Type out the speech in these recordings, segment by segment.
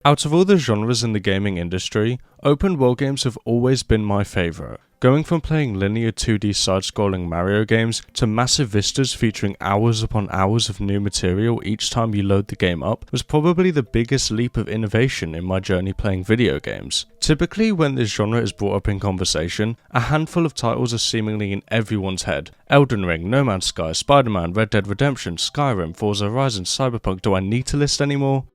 Out of all the genres in the gaming industry, open world games have always been my favourite. Going from playing linear 2D side-scrolling Mario games to massive vistas featuring hours upon hours of new material each time you load the game up was probably the biggest leap of innovation in my journey playing video games. Typically when this genre is brought up in conversation, a handful of titles are seemingly in everyone's head. Elden Ring, No Man's Sky, Spider-Man, Red Dead Redemption, Skyrim, Forza Horizon, Cyberpunk. Do I need to list any more?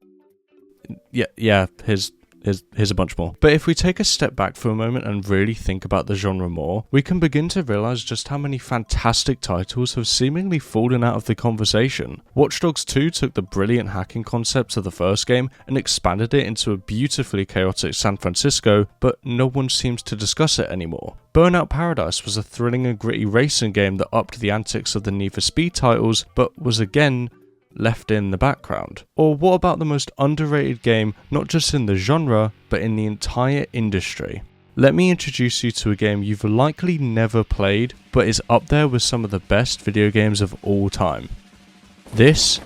Yeah, here's a bunch more. But if we take a step back for a moment and really think about the genre more, we can begin to realise just how many fantastic titles have seemingly fallen out of the conversation. Watch Dogs 2 took the brilliant hacking concept of the first game and expanded it into a beautifully chaotic San Francisco, but no one seems to discuss it anymore. Burnout Paradise was a thrilling and gritty racing game that upped the antics of the Need for Speed titles, but was again left in the background. Or what about the most underrated game, not just in the genre, but in the entire industry? Let me introduce you to a game you've likely never played, but is up there with some of the best video games of all time. This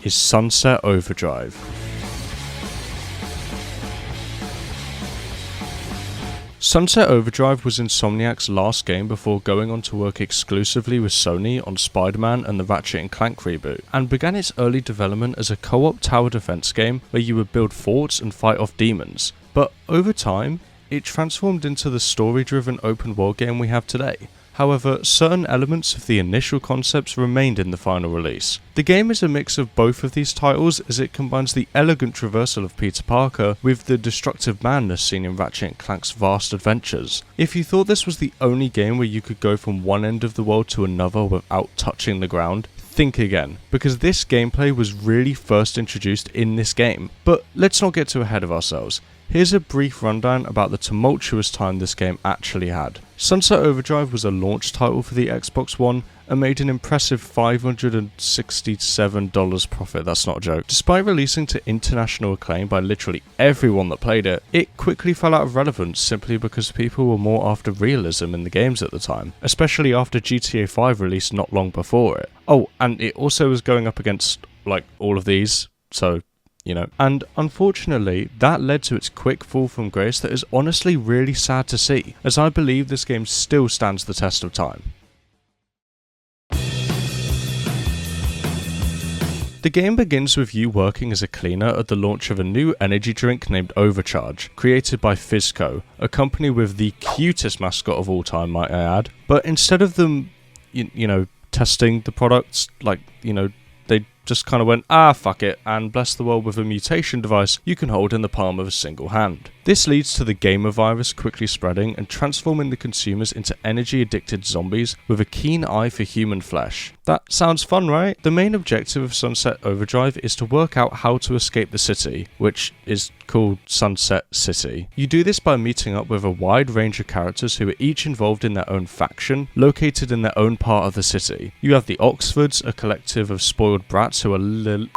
is Sunset Overdrive. Sunset Overdrive was Insomniac's last game before going on to work exclusively with Sony on Spider-Man and the Ratchet & Clank reboot, and began its early development as a co-op tower defense game where you would build forts and fight off demons. But over time, it transformed into the story-driven open world game we have today. However, certain elements of the initial concepts remained in the final release. The game is a mix of both of these titles as it combines the elegant traversal of Peter Parker with the destructive madness seen in Ratchet & Clank's vast adventures. If you thought this was the only game where you could go from one end of the world to another without touching the ground, think again, because this gameplay was really first introduced in this game. But let's not get too ahead of ourselves. Here's a brief rundown about the tumultuous time this game actually had. Sunset Overdrive was a launch title for the Xbox One and made an impressive $567 profit, that's not a joke. Despite releasing to international acclaim by literally everyone that played it, it quickly fell out of relevance simply because people were more after realism in the games at the time, especially after GTA 5 released not long before it. Oh, and it also was going up against like all of these, so and unfortunately, that led to its quick fall from grace that is honestly really sad to see, as I believe this game still stands the test of time. The game begins with you working as a cleaner at the launch of a new energy drink named Overcharge, created by Fizzie, a company with the cutest mascot of all time, might I add. But instead of them, testing the products, they just kind of went, fuck it, and bless the world with a mutation device you can hold in the palm of a single hand. This leads to the gamer virus quickly spreading and transforming the consumers into energy-addicted zombies with a keen eye for human flesh. That sounds fun, right? The main objective of Sunset Overdrive is to work out how to escape the city, which is called Sunset City. You do this by meeting up with a wide range of characters who are each involved in their own faction, located in their own part of the city. You have the Oxfords, a collective of spoiled brats who are literally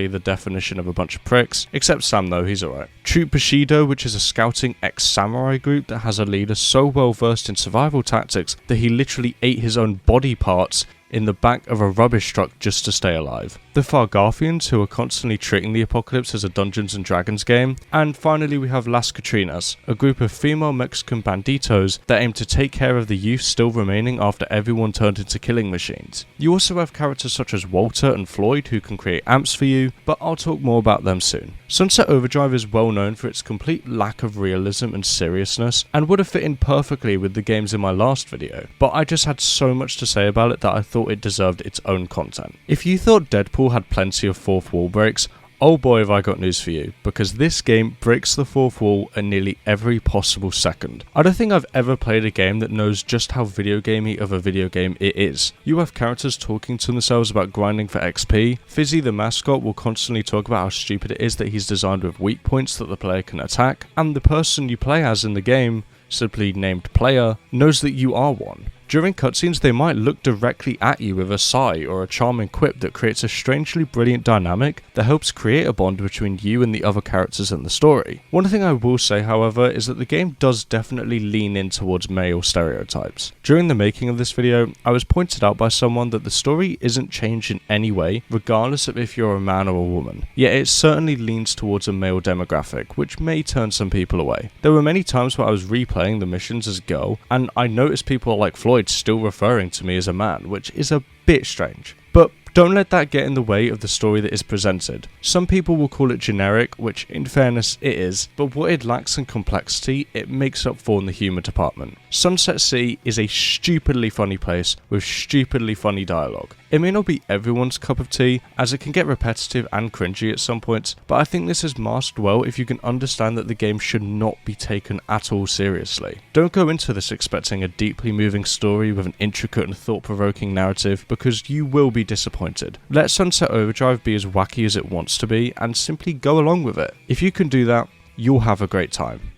the definition of a bunch of pricks, except Sam though, he's alright. Troop Bushido, which is a scouting ex-samurai group that has a leader so well versed in survival tactics that he literally ate his own body parts in the back of a rubbish truck just to stay alive. The Fargathians, who are constantly treating the apocalypse as a Dungeons and Dragons game. And finally we have Las Catrinas, a group of female Mexican banditos that aim to take care of the youth still remaining after everyone turned into killing machines. You also have characters such as Walter and Floyd who can create amps for you, but I'll talk more about them soon. Sunset Overdrive is well known for its complete lack of realism and seriousness, and would have fit in perfectly with the games in my last video, but I just had so much to say about it that I thought it deserved its own content. If you thought Deadpool had plenty of fourth wall breaks, oh boy have I got news for you, because this game breaks the fourth wall in nearly every possible second. I don't think I've ever played a game that knows just how video gamey of a video game it is. You have characters talking to themselves about grinding for XP, Fizzie the mascot will constantly talk about how stupid it is that he's designed with weak points that the player can attack, and the person you play as in the game, simply named player, knows that you are one. During cutscenes, they might look directly at you with a sigh or a charming quip that creates a strangely brilliant dynamic that helps create a bond between you and the other characters in the story. One thing I will say, however, is that the game does definitely lean in towards male stereotypes. During the making of this video, I was pointed out by someone that the story isn't changed in any way, regardless of if you're a man or a woman. Yet it certainly leans towards a male demographic, which may turn some people away. There were many times where I was replaying the missions as a girl, and I noticed people like Floyd still referring to me as a man, which is a bit strange. But don't let that get in the way of the story that is presented. Some people will call it generic, which in fairness it is, but what it lacks in complexity, it makes up for in the humour department. Sunset City is a stupidly funny place with stupidly funny dialogue. It may not be everyone's cup of tea, as it can get repetitive and cringy at some points, but I think this is masked well if you can understand that the game should not be taken at all seriously. Don't go into this expecting a deeply moving story with an intricate and thought-provoking narrative, because you will be disappointed. Let Sunset Overdrive be as wacky as it wants to be, and simply go along with it. If you can do that, you'll have a great time.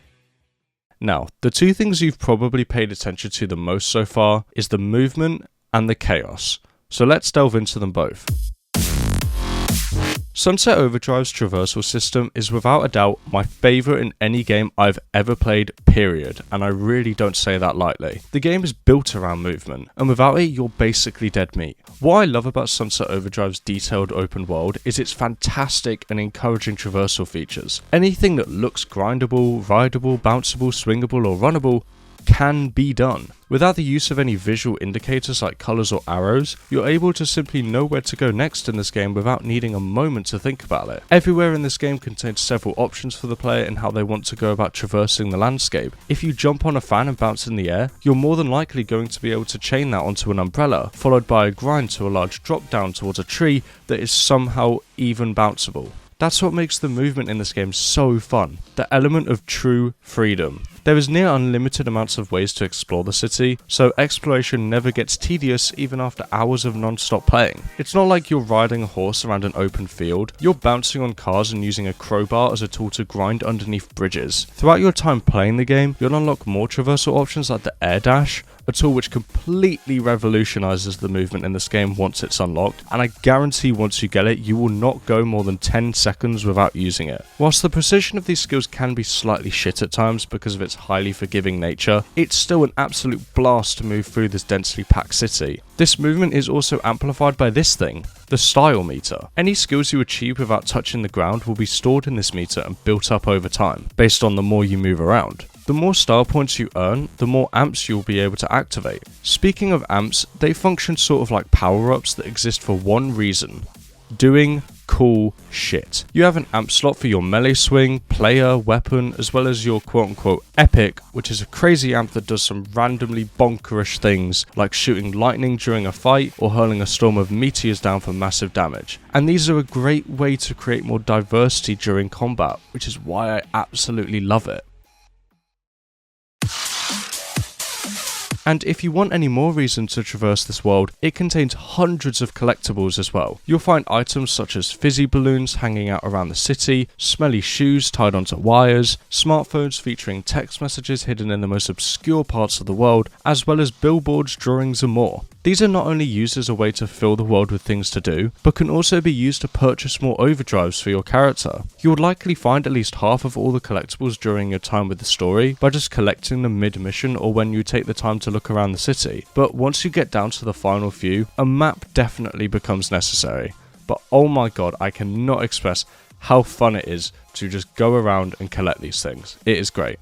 Now, the two things you've probably paid attention to the most so far is the movement and the chaos. So let's delve into them both. Sunset Overdrive's traversal system is without a doubt my favourite in any game I've ever played, period, and I really don't say that lightly. The game is built around movement, and without it you're basically dead meat. What I love about Sunset Overdrive's detailed open world is its fantastic and encouraging traversal features. Anything that looks grindable, rideable, bounceable, swingable or runnable can be done. Without the use of any visual indicators like colours or arrows, you're able to simply know where to go next in this game without needing a moment to think about it. Everywhere in this game contains several options for the player in how they want to go about traversing the landscape. If you jump on a fan and bounce in the air, you're more than likely going to be able to chain that onto an umbrella, followed by a grind to a large drop down towards a tree that is somehow even bounceable. That's what makes the movement in this game so fun, the element of true freedom. There is near unlimited amounts of ways to explore the city, so exploration never gets tedious even after hours of non-stop playing. It's not like you're riding a horse around an open field, you're bouncing on cars and using a crowbar as a tool to grind underneath bridges. Throughout your time playing the game, you'll unlock more traversal options like the air dash, a tool which completely revolutionises the movement in this game once it's unlocked, and I guarantee once you get it, you will not go more than 10 seconds without using it. Whilst the precision of these skills can be slightly shit at times because of its highly forgiving nature, it's still an absolute blast to move through this densely packed city. This movement is also amplified by this thing, the style meter. Any skills you achieve without touching the ground will be stored in this meter and built up over time, based on the more you move around. The more style points you earn, the more amps you'll be able to activate. Speaking of amps, they function sort of like power-ups that exist for one reason: doing cool shit. You have an amp slot for your melee swing, player, weapon, as well as your quote-unquote epic, which is a crazy amp that does some randomly bonkerish things, like shooting lightning during a fight or hurling a storm of meteors down for massive damage. And these are a great way to create more diversity during combat, which is why I absolutely love it. And if you want any more reason to traverse this world, it contains hundreds of collectibles as well. You'll find items such as Fizzie balloons hanging out around the city, smelly shoes tied onto wires, smartphones featuring text messages hidden in the most obscure parts of the world, as well as billboards, drawings and more. These are not only used as a way to fill the world with things to do, but can also be used to purchase more overdrives for your character. You would likely find at least half of all the collectibles during your time with the story by just collecting them mid-mission or when you take the time to look around the city. But once you get down to the final few, a map definitely becomes necessary. But oh my god, I cannot express how fun it is to just go around and collect these things. It is great.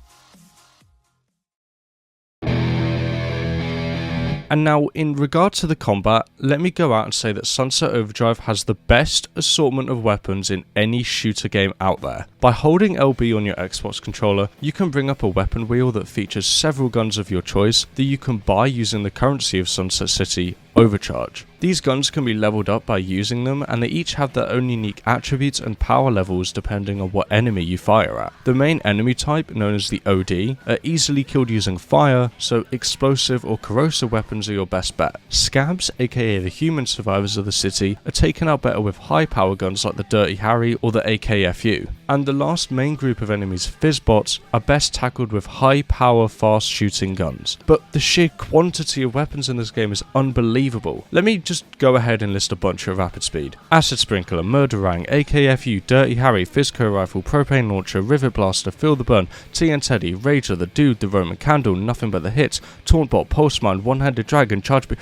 And now, in regard to the combat, let me go out and say that Sunset Overdrive has the best assortment of weapons in any shooter game out there. By holding LB on your Xbox controller, you can bring up a weapon wheel that features several guns of your choice that you can buy using the currency of Sunset City Overcharge. These guns can be leveled up by using them, and they each have their own unique attributes and power levels depending on what enemy you fire at. The main enemy type, known as the OD, are easily killed using fire, so explosive or corrosive weapons are your best bet. Scabs, aka the human survivors of the city, are taken out better with high power guns like the Dirty Harry or the AKFU. And the last main group of enemies, Fizzbots, are best tackled with high power fast shooting guns. But the sheer quantity of weapons in this game is unbelievable. Let me just go ahead and list a bunch at rapid speed. Acid Sprinkler, Murderang, AKFU, Dirty Harry, Fizzco Rifle, Propane Launcher, Rivet Blaster, Feel the Burn, TN Teddy, Rager, The Dude, The Roman Candle, Nothing But The Hits, Tauntbot, Pulse Mine, One-Handed Dragon, Charge Be...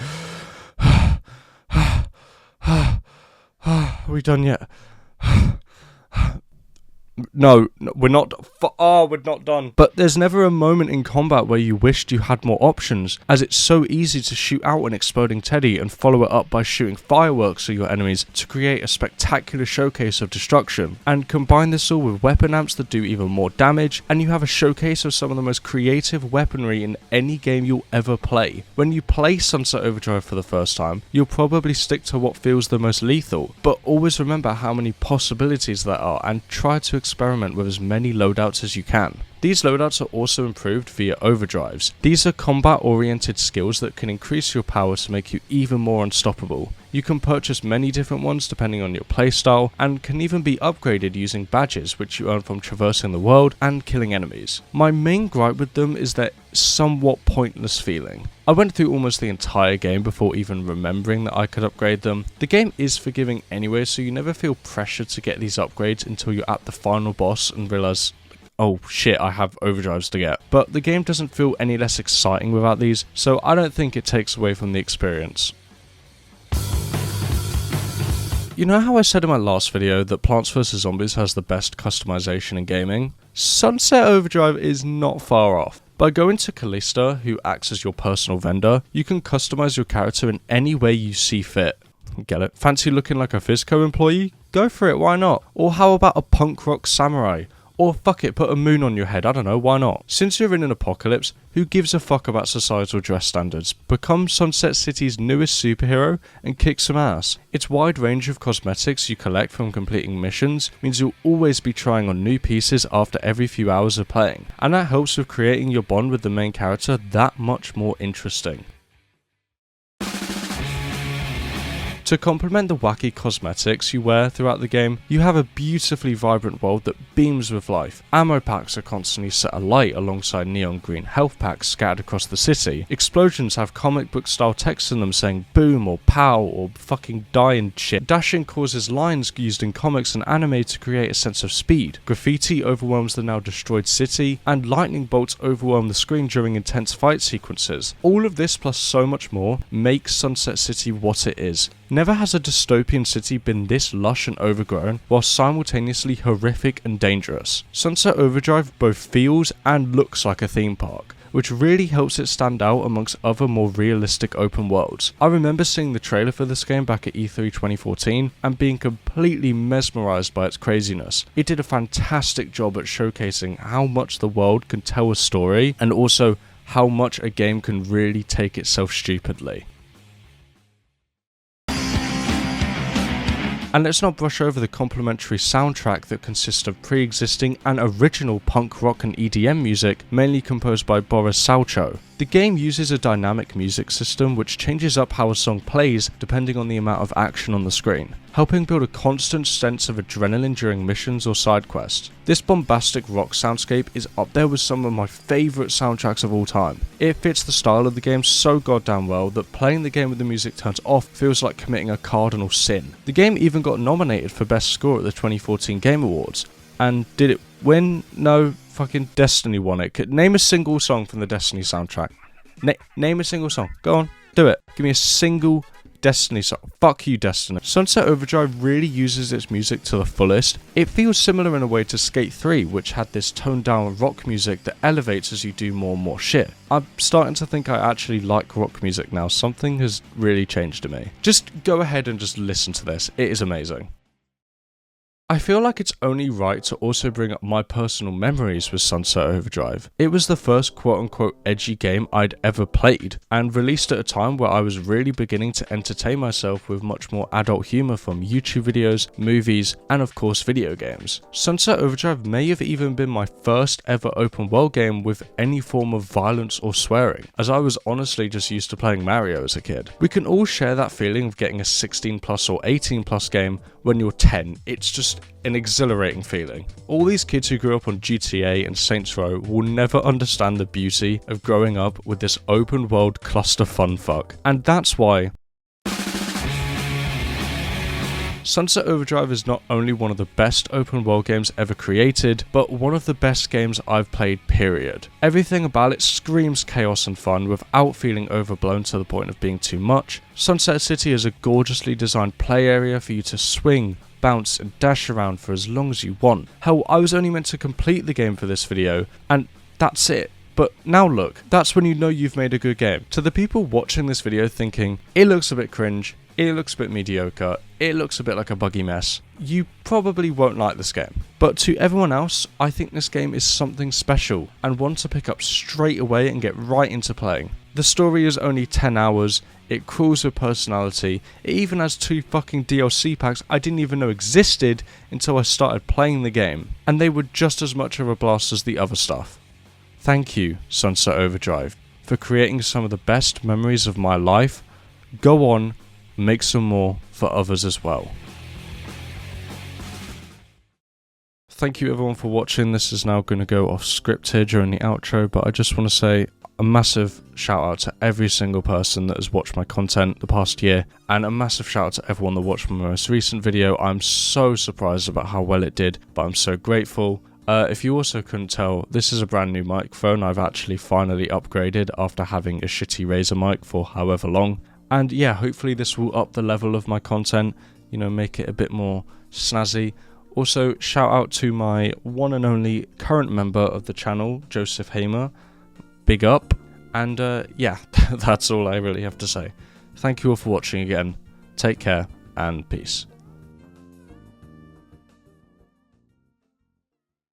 Are we done yet? No, we're not. We're not done. But there's never a moment in combat where you wished you had more options, as it's so easy to shoot out an exploding teddy and follow it up by shooting fireworks at your enemies to create a spectacular showcase of destruction. And combine this all with weapon amps that do even more damage, and you have a showcase of some of the most creative weaponry in any game you'll ever play. When you play Sunset Overdrive for the first time, you'll probably stick to what feels the most lethal, but always remember how many possibilities there are and try to experiment with as many loadouts as you can. These loadouts are also improved via overdrives. These are combat oriented skills that can increase your power to make you even more unstoppable. You can purchase many different ones depending on your playstyle, and can even be upgraded using badges which you earn from traversing the world and killing enemies. My main gripe with them is their somewhat pointless feeling. I went through almost the entire game before even remembering that I could upgrade them. The game is forgiving anyway, so you never feel pressure to get these upgrades until you're at the final boss and realise, oh shit, I have overdrives to get. But the game doesn't feel any less exciting without these, so I don't think it takes away from the experience. You know how I said in my last video that Plants vs Zombies has the best customization in gaming? Sunset Overdrive is not far off. By going to Callista, who acts as your personal vendor, you can customize your character in any way you see fit. Get it? Fancy looking like a Fizzco employee? Go for it, why not? Or how about a punk rock samurai? Or fuck it, put a moon on your head, I don't know, why not? Since you're in an apocalypse, who gives a fuck about societal dress standards? Become Sunset City's newest superhero and kick some ass. Its wide range of cosmetics you collect from completing missions means you'll always be trying on new pieces after every few hours of playing, and that helps with creating your bond with the main character that much more interesting. To complement the wacky cosmetics you wear throughout the game, you have a beautifully vibrant world that beams with life. Ammo packs are constantly set alight alongside neon green health packs scattered across the city. Explosions have comic book style text in them saying boom or pow or fucking die and shit. Dashing causes lines used in comics and anime to create a sense of speed. Graffiti overwhelms the now destroyed city, and lightning bolts overwhelm the screen during intense fight sequences. All of this plus so much more makes Sunset City what it is. Never has a dystopian city been this lush and overgrown, while simultaneously horrific and dangerous. Sunset Overdrive both feels and looks like a theme park, which really helps it stand out amongst other more realistic open worlds. I remember seeing the trailer for this game back at E3 2014 and being completely mesmerised by its craziness. It did a fantastic job at showcasing how much the world can tell a story, and also how much a game can really take itself stupidly. And let's not brush over the complimentary soundtrack that consists of pre-existing and original punk rock and EDM music, mainly composed by Boris Salcho. The game uses a dynamic music system which changes up how a song plays depending on the amount of action on the screen, helping build a constant sense of adrenaline during missions or side quests. This bombastic rock soundscape is up there with some of my favourite soundtracks of all time. It fits the style of the game so goddamn well that playing the game with the music turned off feels like committing a cardinal sin. The game even got nominated for Best Score at the 2014 Game Awards. And did it win? No, fucking Destiny won it. Name a single song from the Destiny soundtrack. Name a single song. Go on, do it. Give me a single Destiny song. Fuck you, Destiny. Sunset Overdrive really uses its music to the fullest. It feels similar in a way to Skate 3, which had this toned down rock music that elevates as you do more and more shit. I'm starting to think I actually like rock music now. Something has really changed to me. Just go ahead and just listen to this. It is amazing. I feel like it's only right to also bring up my personal memories with Sunset Overdrive. It was the first quote-unquote edgy game I'd ever played, and released at a time where I was really beginning to entertain myself with much more adult humour from YouTube videos, movies, and of course video games. Sunset Overdrive may have even been my first ever open world game with any form of violence or swearing, as I was honestly just used to playing Mario as a kid. We can all share that feeling of getting a 16 plus or 18 plus game when you're 10. It's just an exhilarating feeling. All these kids who grew up on GTA and Saints Row will never understand the beauty of growing up with this open world cluster funfuck. And that's why Sunset Overdrive is not only one of the best open world games ever created, but one of the best games I've played, period. Everything about it screams chaos and fun without feeling overblown to the point of being too much. Sunset City is a gorgeously designed play area for you to swing, bounce and dash around for as long as you want. Hell, I was only meant to complete the game for this video, and that's it. But now look, that's when you know you've made a good game. To the people watching this video thinking, it looks a bit cringe, it looks a bit mediocre, it looks a bit like a buggy mess, you probably won't like this game. But to everyone else, I think this game is something special, and one to pick up straight away and get right into playing. The story is only 10 hours, it crawls with personality, it even has 2 fucking DLC packs I didn't even know existed until I started playing the game, and they were just as much of a blast as the other stuff. Thank you, Sunset Overdrive, for creating some of the best memories of my life. Go on, make some more for others as well. Thank you everyone for watching. This is now going to go off script here during the outro, but I just want to say a massive shout out to every single person that has watched my content the past year, and a massive shout out to everyone that watched my most recent video. I'm so surprised about how well it did, but I'm so grateful. If you also couldn't tell, this is a brand new microphone I've actually finally upgraded after having a shitty Razer mic for however long. And yeah, hopefully this will up the level of my content, you know, make it a bit more snazzy. Also, shout out to my one and only current member of the channel, Joseph Hamer. Big up. And yeah, that's all I really have to say. Thank you all for watching again. Take care and peace.